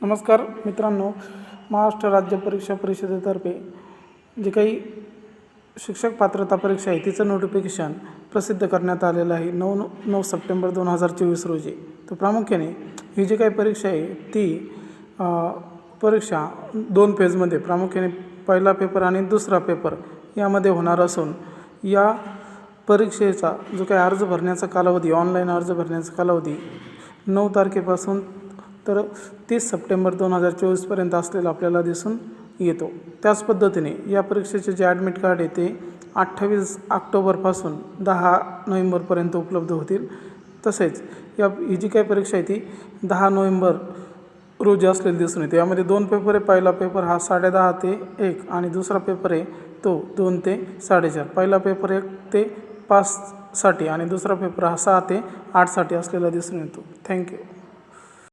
नमस्कार मित्रांनो, महाराष्ट्र राज्य परीक्षा परिषदेतर्फे जे काही शिक्षक पात्रता परीक्षा आहे तिचं नोटिफिकेशन प्रसिद्ध करण्यात आलेलं आहे 9 सप्टेंबर 2024 रोजी। तर प्रामुख्याने ही जी काही परीक्षा आहे ती परीक्षा 2 फेजमध्ये प्रामुख्याने पहिला पेपर आणि दुसरा पेपर यामध्ये होणार असून या परीक्षेचा जो काही अर्ज भरण्याचा कालावधी ऑनलाईन अर्ज भरण्याचा कालावधी 9 तारखेपासून तर 30 सप्टेंबर 2024 पर्यंत असलेला आपल्याला दिसून येतो। त्याच पद्धतीने या परीक्षेचे जे ॲडमिट कार्ड आहे ते 28 ऑक्टोबरपासून 10 नोव्हेंबरपर्यंत उपलब्ध होतील। तसेच ही जी काही परीक्षा आहे ती 10 नोव्हेंबर रोजी असलेली दिसून येते। यामध्ये 2 पेपर आहे। पहिला पेपर हा 10:30 ते 1 आणि दुसरा पेपर आहे तो 2 ते 4:30। पहिला पेपर 1 ते 5 साठी आणि दुसरा पेपर हा 6 ते 8 साठी असलेला दिसून येतो। थँक्यू।